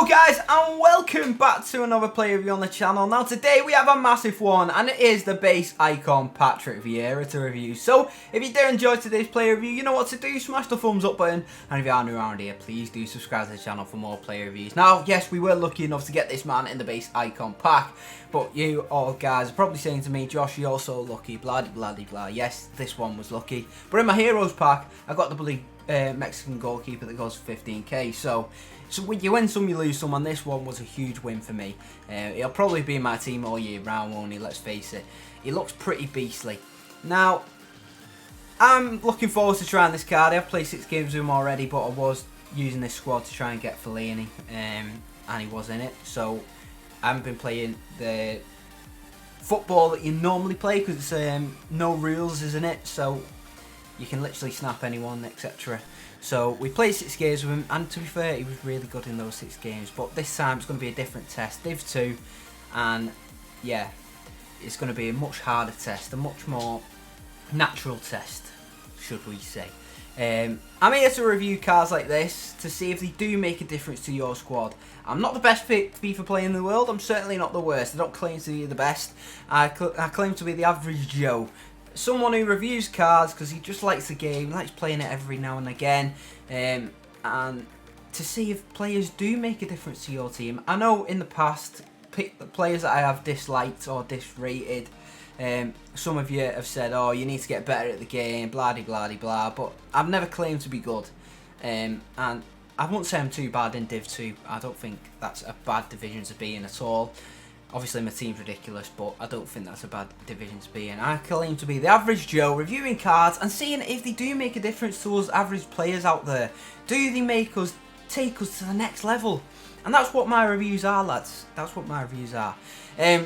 Guys, and welcome back to another player review on the channel. Now today we have a massive one, and it is the base icon PARTICK Vieira to review. So if you do enjoy today's player review, you know what to do. Smash the thumbs up button, and if you are new around here, please do subscribe to the channel for more player reviews. Now yes, we were lucky enough to get this man in the base icon pack, but you all guys are probably saying to me, Josh, you're so lucky, blah blah blah blah. Yes, this one was lucky, but in my heroes pack I got the bloody Mexican goalkeeper that goes for 15k. So you win some, you lose some, and this one was a huge win for me. He'll probably be in my team all year round, won't he? Let's face it. He looks pretty beastly. Now, I'm looking forward to trying this card. I've played 6 games with him already, but I was using this squad to try and get Fellaini, and he was in it. So I haven't been playing the football that you normally play because it's no rules, isn't it? So you can literally snap anyone, etc. So we played 6 games with him, and to be fair, he was really good in those 6 games. But this time it's going to be a different test, Div 2, and yeah, it's going to be a much harder test, a much more natural test, should we say. I'm here to review cards like this to see if they do make a difference to your squad. I'm not the best FIFA player in the world. I'm certainly not the worst. I don't claim to be the best. I claim to be the average Joe. Someone who reviews cards because he just likes the game, likes playing it every now and again, and to see if players do make a difference to your team. I know in the past, the players that I have disliked or disrated, some of you have said, oh, you need to get better at the game, blah blah blah, but I've never claimed to be good, and I won't say I'm too bad in Div 2. I don't think that's a bad division to be in at all. Obviously my team's ridiculous, but I don't think that's a bad division to be in. I claim to be the average Joe, reviewing cards and seeing if they do make a difference to us average players out there. Do they make us, take us to the next level? And that's what my reviews are, lads. That's what my reviews are.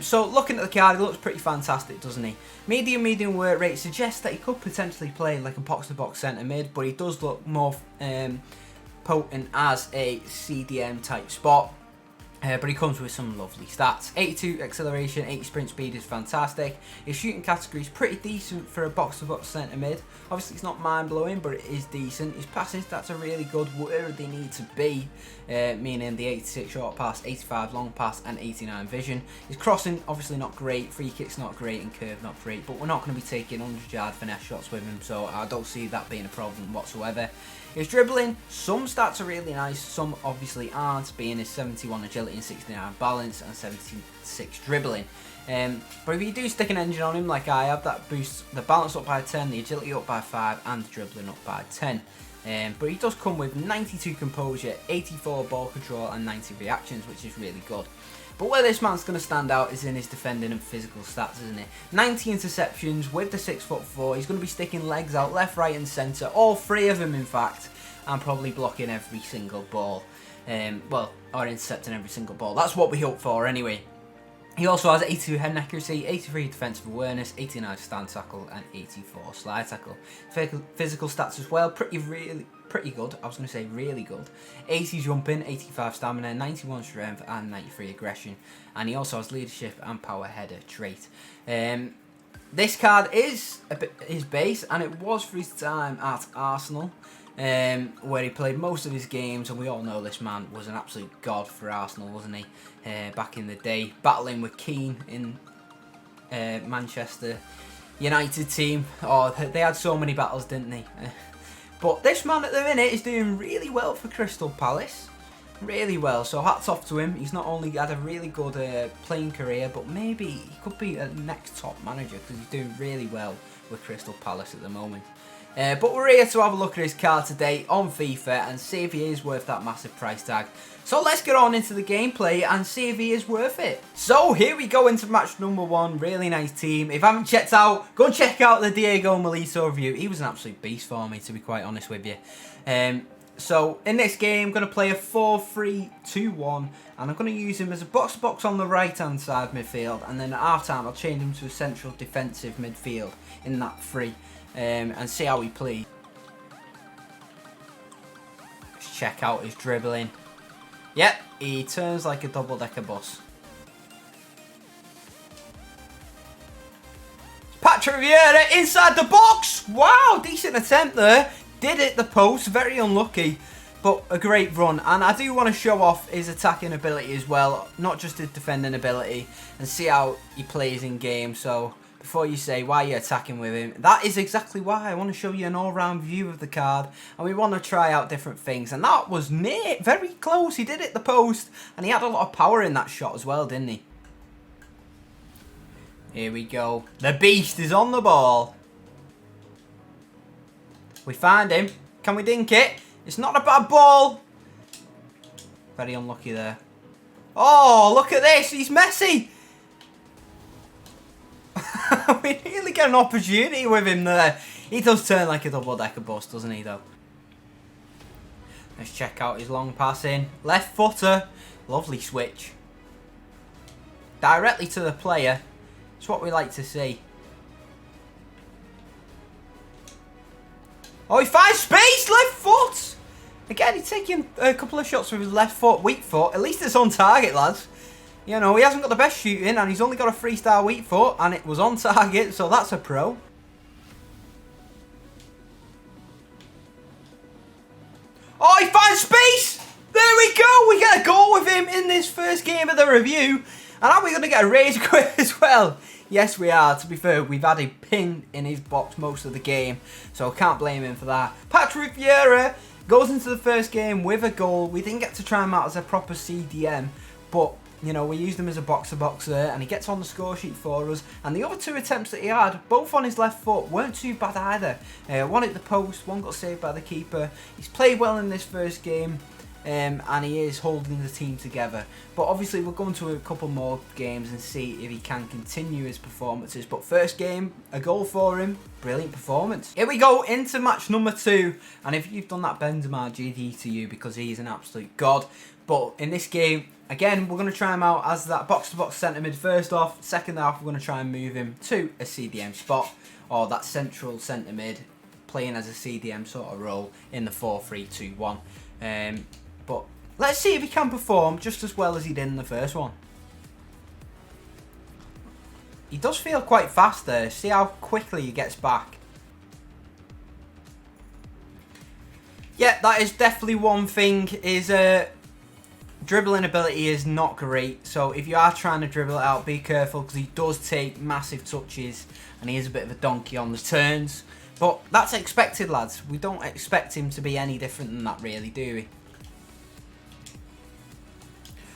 So looking at the card, he looks pretty fantastic, doesn't he? Medium work rate suggests that he could potentially play like a box-to-box centre mid, but he does look more potent as a CDM type spot. But he comes with some lovely stats. 82 acceleration, 80 sprint speed is fantastic. His shooting category is pretty decent for a box-to-box centre mid. Obviously it's not mind-blowing, but it is decent. His passing stats are really good where they need to be, meaning the 86 short pass, 85 long pass and 89 vision. His crossing obviously not great, free kicks not great and curve not great, but we're not going to be taking 100-yard finesse shots with him, so I don't see that being a problem whatsoever. His dribbling, some stats are really nice, some obviously aren't, being his 71 agility and 69 balance and 76 dribbling. But if you do stick an engine on him like I have, that boosts the balance up by 10, the agility up by 5 and the dribbling up by 10. But he does come with 92 composure, 84 ball control and 90 reactions, which is really good. But where this man's going to stand out is in his defending and physical stats, isn't it? 90 interceptions with the 6'4". He's going to be sticking legs out left, right and centre. All 3 of them, in fact. And probably blocking every single ball. Well, or intercepting every single ball. That's what we hope for anyway. He also has 82 head accuracy, 83 defensive awareness, 89 stand tackle and 84 slide tackle. Physical stats as well, pretty good. I was going to say really good. 80 jumping, 85 stamina, 91 strength and 93 aggression. And he also has leadership and power header trait. This card is his base, and it was for his time at Arsenal, where he played most of his games, and we all know this man was an absolute god for Arsenal, wasn't he? Back in the day, battling with Keane in Manchester United team. Oh, they had so many battles, didn't they? But this man at the minute is doing really well for Crystal Palace. Really well, so hats off to him. He's not only had a really good playing career, but maybe he could be a next top manager because he's doing really well with Crystal Palace at the moment. But we're here to have a look at his card today on FIFA and see if he is worth that massive price tag. So let's get on into the gameplay and see if he is worth it. So here we go into match number 1. Really nice team. If you haven't checked out, go and check out the Diego Milito review. He was an absolute beast for me, to be quite honest with you. So in this game, I'm going to play a 4-3-2-1, and I'm going to use him as a box-to-box on the right-hand side midfield, and then at half-time I'll change him to a central defensive midfield in that 3, and see how he plays. Let's check out his dribbling. Yep, he turns like a double-decker bus. PARTICK Vieira inside the box! Wow, decent attempt there. Did hit the post, very unlucky. But a great run, and I do want to show off his attacking ability as well, not just his defending ability, and see how he plays in game. So before you say why you're attacking with him, that is exactly why. I want to show you an all-round view of the card, and we want to try out different things. And that was near, very close. He did hit the post, and he had a lot of power in that shot as well, didn't he? Here we go. The beast is on the ball. We find him. Can we dink it? It's not a bad ball. Very unlucky there. Oh, look at this. He's Messi. We nearly get an opportunity with him there. He does turn like a double-decker bus, doesn't he, though? Let's check out his long passing. Left footer. Lovely switch. Directly to the player. It's what we like to see. Oh, he finds space. Left foot. Again, he's taking a couple of shots with his left foot, weak foot. At least it's on target, lads. You know, he hasn't got the best shooting, and he's only got a 3-star weak foot, and it was on target, so that's a pro. Oh, he finds space! There we go! We get a goal with him in this first game of the review. And are we going to get a rage quit as well? Yes, we are. To be fair, we've had a pin in his box most of the game, so I can't blame him for that. Patrick Vieira goes into the first game with a goal. We didn't get to try him out as a proper CDM, but, you know, we used him as a box-to-box there, and he gets on the score sheet for us. And the other two attempts that he had, both on his left foot, weren't too bad either. One hit the post, one got saved by the keeper. He's played well in this first game. And he is holding the team together. But obviously we're going to a couple more games and see if he can continue his performances. But first game, a goal for him. Brilliant performance. Here we go into match number 2. And if you've done that, Benzema, GD to you, because he's an absolute god. But in this game, again, we're going to try him out as that box-to-box centre mid first off. Second half, we're going to try and move him to a CDM spot, or that central centre mid, playing as a CDM sort of role in the 4-3-2-1. But let's see if he can perform just as well as he did in the first one. He does feel quite fast there. See how quickly he gets back. Yeah, that is definitely one thing. His dribbling ability is not great. So if you are trying to dribble it out, be careful, because he does take massive touches and he is a bit of a donkey on the turns. But that's expected, lads. We don't expect him to be any different than that, really, do we?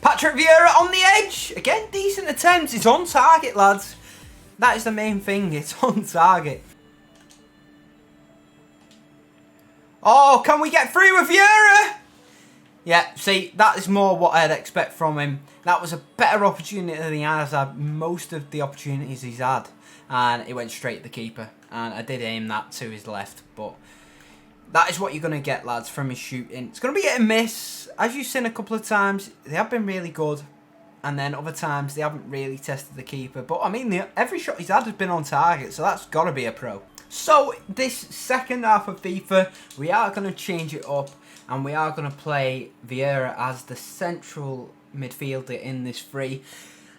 Patrick Vieira on the edge. Again, decent attempts. It's on target, lads. That is the main thing. It's on target. Oh, can we get through with Vieira? Yeah, see, that is more what I'd expect from him. That was a better opportunity than he has had most of the opportunities he's had. And it went straight to the keeper. And I did aim that to his left, but that is what you're going to get, lads, from his shooting. It's going to be hit and miss. As you've seen a couple of times, they have been really good. And then other times, they haven't really tested the keeper. But, I mean, every shot he's had has been on target, so that's got to be a pro. So, this second half of FIFA, we are going to change it up. And we are going to play Vieira as the central midfielder in this free.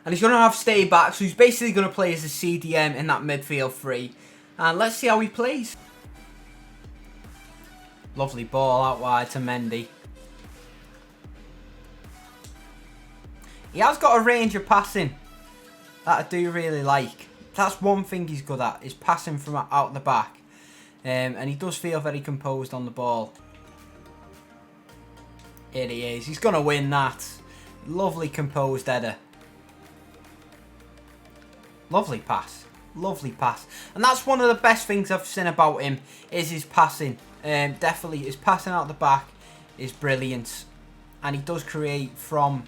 And he's going to have stay back, so he's basically going to play as a CDM in that midfield free. And let's see how he plays. Lovely ball out wide to Mendy. He has got a range of passing that I do really like. That's one thing he's good at, is passing from out the back. And he does feel very composed on the ball. Here he is. He's going to win that. Lovely composed header. Lovely pass. Lovely pass. And that's one of the best things I've seen about him, is his passing. Definitely his passing out the back is brilliant. And he does create from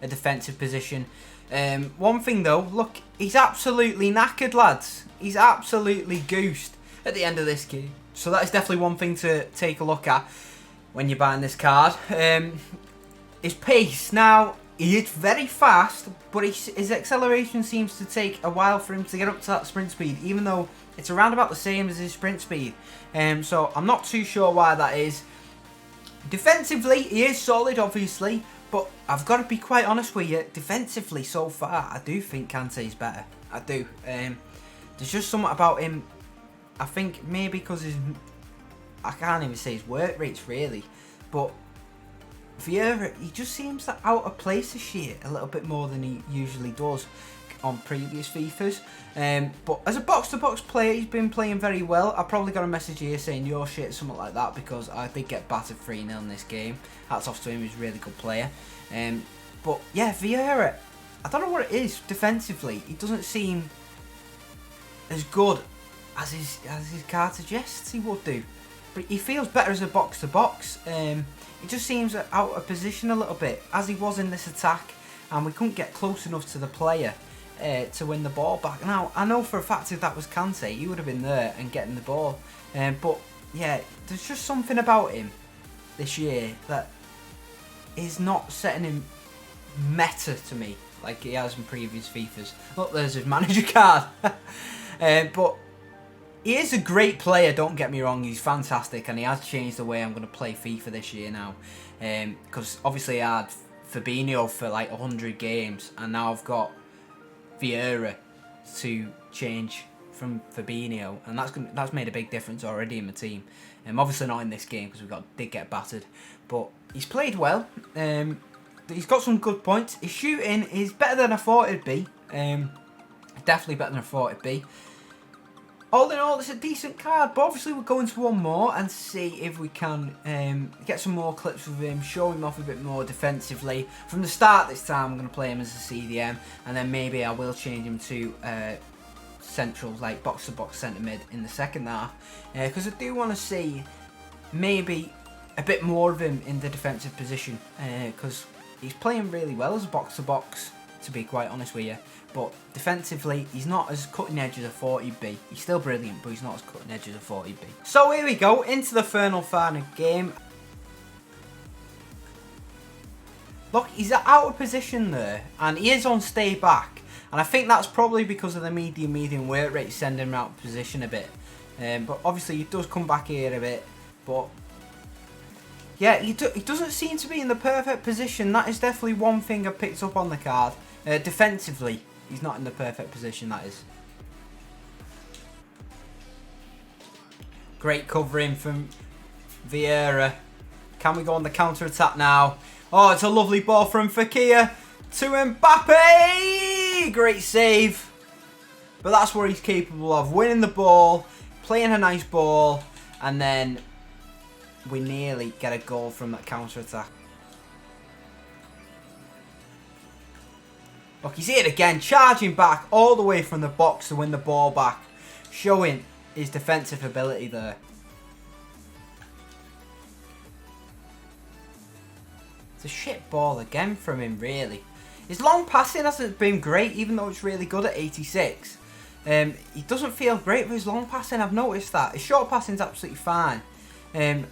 a defensive position. One thing though, look, he's absolutely knackered, lads. He's absolutely goosed at the end of this game. So that is definitely one thing to take a look at when you're buying this card. His pace. Now, he is very fast, but his acceleration seems to take a while for him to get up to that sprint speed, even though it's around about the same as his sprint speed. So I'm not too sure why that is. Defensively, he is solid, obviously, but I've got to be quite honest with you. Defensively, so far, I do think Kante's better. I do. There's just something about him. I think maybe because I can't even say his work rates really, but Vieira, he just seems out of place this year a little bit more than he usually does on previous FIFAs. But as a box-to-box player, he's been playing very well. I probably got a message here saying your shit, something like that, because I did get battered 3-0 in this game. Hats off to him, he's a really good player. But yeah, Vieira, I don't know what it is defensively. He doesn't seem as good as his card suggests he would do. But he feels better as a box-to-box. He just seems out of position a little bit, as he was in this attack, and we couldn't get close enough to the player to win the ball back. Now, I know for a fact if that was Kante, he would have been there and getting the ball. But yeah, there's just something about him this year that is not setting him meta to me like he has in previous FIFAs. Look, there's his manager card. But he is a great player, don't get me wrong, he's fantastic, and he has changed the way I'm going to play FIFA this year now. Because obviously I had Fabinho for like 100 games, and now I've got Vieira to change from Fabinho, and that's made a big difference already in my team. Obviously not in this game because did get battered, but he's played well. He's got some good points. His shooting is better than I thought it'd be. Definitely better than I thought it'd be. All in all, it's a decent card, but obviously we'll go into one more and see if we can get some more clips of him, show him off a bit more defensively. From the start this time, I'm going to play him as a CDM, and then maybe I will change him to central, like box-to-box centre mid in the second half, because I do want to see maybe a bit more of him in the defensive position, because he's playing really well as a box-to-box, to be quite honest with you. But defensively, he's not as cutting edge as I thought he'd be. He's still brilliant, but he's not as cutting edge as I thought he'd be. So here we go, into the final game. Look, he's out of position there, and he is on stay back. And I think that's probably because of the medium work rate sending him out of position a bit. But obviously, he does come back here a bit. But yeah, he doesn't seem to be in the perfect position. That is definitely one thing I picked up on the card. Defensively, he's not in the perfect position, that is. Great covering from Vieira. Can we go on the counter-attack now? Oh, it's a lovely ball from Fekir to Mbappe! Great save. But that's what he's capable of. Winning the ball, playing a nice ball, and then we nearly get a goal from that counter-attack. Look, he's here again, charging back all the way from the box to win the ball back, showing his defensive ability there. It's a shit ball again from him, really. His long passing hasn't been great, even though it's really good at 86. He doesn't feel great with his long passing, I've noticed that. His short passing's absolutely fine. And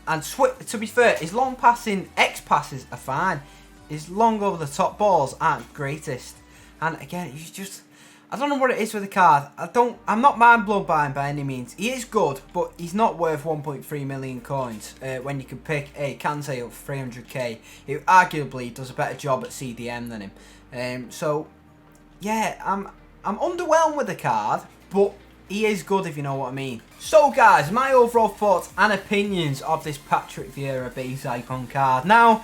to be fair, his long passing X passes are fine. His long over the top balls aren't greatest. And again, he's just, I don't know what it is with the card. I'm not mind blown by him by any means. He is good, but he's not worth 1.3 million coins when you can pick a Kante up for 300k, who arguably does a better job at CDM than him. So yeah, I'm underwhelmed with the card, but he is good if you know what I mean. So guys, my overall thoughts and opinions of this Patrick Vieira base icon card. Now,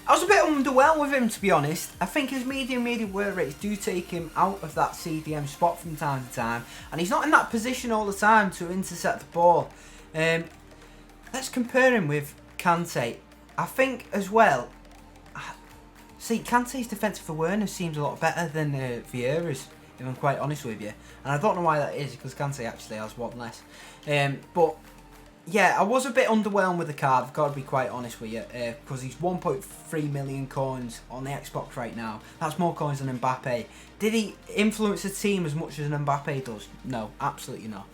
I was a bit underwhelmed with him, to be honest. I think his medium work rates do take him out of that CDM spot from time to time, and he's not in that position all the time to intercept the ball. Let's compare him with Kante. I think as well, see, Kante's defensive awareness seems a lot better than Vieira's, if I'm quite honest with you. And I don't know why that is, because Kante actually has one less. But yeah, I was a bit underwhelmed with the card, I've got to be quite honest with you, because he's 1.3 million coins on the Xbox right now. That's more coins than Mbappe. Did he influence the team as much as an Mbappe does? No, absolutely not.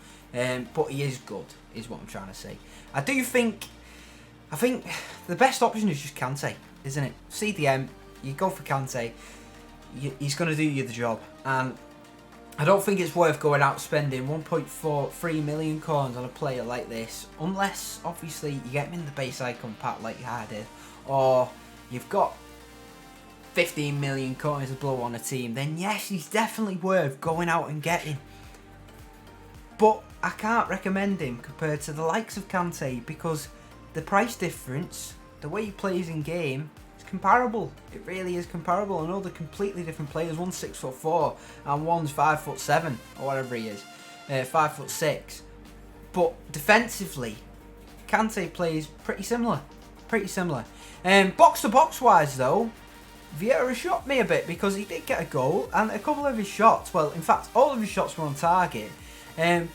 But he is good, is what I'm trying to say. I think the best option is just Kante, isn't it? CDM, you go for Kante, he's going to do you the job. And I don't think it's worth going out spending 1.43 million coins on a player like this, unless obviously you get him in the base icon pack like I did, or you've got 15 million coins to blow on a team. Then yes, he's definitely worth going out and getting. But I can't recommend him compared to the likes of Kante, because the price difference the way he plays in game is comparable. It really is comparable. I know they're completely different players. One's 6'4" and one's 5'7" or whatever he is, 5'6". But defensively, Kante plays pretty similar. Box to box wise though, Vieira shocked me a bit because he did get a goal and a couple of his shots, well in fact all of his shots were on target,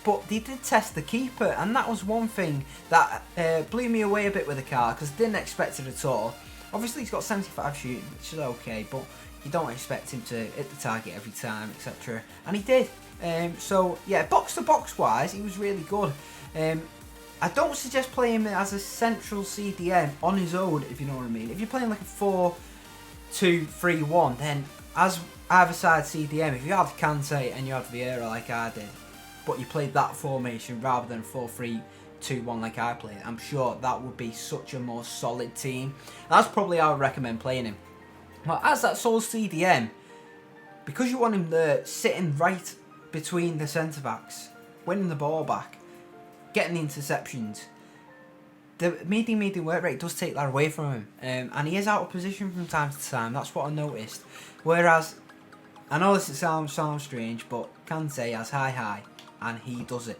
but he did test the keeper, and that was one thing that blew me away a bit with the card because I didn't expect it at all. Obviously he's got 75 shooting, which is okay, but you don't expect him to hit the target every time, etc. And he did. So yeah, box to box wise he was really good. I don't suggest playing him as a central CDM on his own, if you know what I mean. If you're playing like a 4-2-3-1, then as either side CDM, if you had Kante and you had Vieira like I did, but you played that formation rather than 4-3-2-1 like I played, I'm sure that would be such a more solid team. That's probably how I would recommend playing him. Well, as that sole CDM, because you want him there sitting right between the centre-backs, winning the ball back, getting the interceptions, the medium work rate does take that away from him, and he is out of position from time to time. That's what I noticed. Whereas, I know this sounds strange, but Kante has high, and he does it.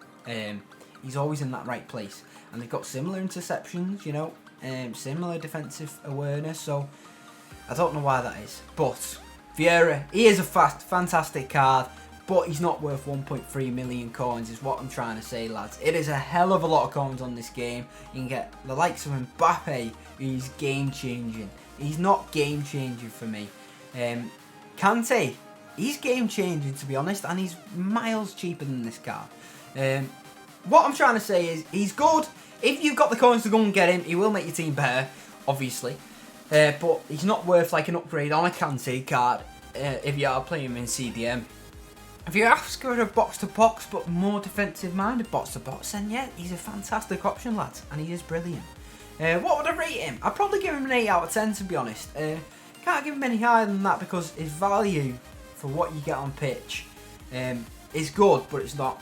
He's always in that right place, and they've got similar interceptions, you know, similar defensive awareness. So I don't know why that is, but Vieira, he is a fantastic card. But he's not worth 1.3 million coins is what I'm trying to say, lads. It is a hell of a lot of coins on this game. You can get the likes of Mbappe, who's game-changing. He's not game-changing for me. Kante, he's game-changing to be honest, and he's miles cheaper than this card. What I'm trying to say is, he's good. If you've got the coins to go and get him, he will make your team better, obviously. But he's not worth like an upgrade on a Kante card if you are playing him in CDM. If you're after a box-to-box but more defensive-minded box-to-box, then yeah, he's a fantastic option, lads, and he is brilliant. What would I rate him? I'd probably give him an 8 out of 10, to be honest. Can't give him any higher than that because his value for what you get on pitch is good, but it's not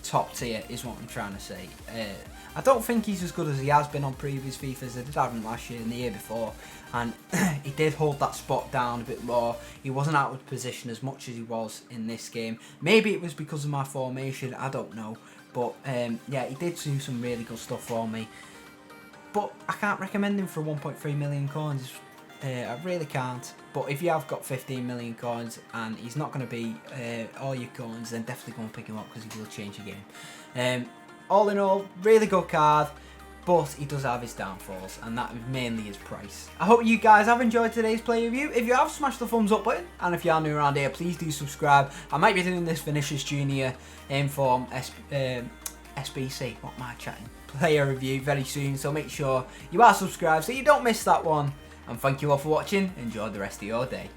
top tier, is what I'm trying to say. I don't think he's as good as he has been on previous Fifas. I did have him last year and the year before, and he did hold that spot down a bit more. He wasn't out of position as much as he was in this game. Maybe it was because of my formation, I don't know. But yeah, he did do some really good stuff for me. But I can't recommend him for 1.3 million coins. I really can't. But if you have got 15 million coins and he's not going to be all your coins, then definitely go and pick him up because he will change your game. All in all, really good card, but he does have his downfalls, and that is mainly his price. I hope you guys have enjoyed today's play review. If you have, smash the thumbs up button, and if you are new around here, please do subscribe. I might be doing this Vinicius Junior Inform SBC, what am I chatting? Player review very soon, so make sure you are subscribed so you don't miss that one. And thank you all for watching. Enjoy the rest of your day.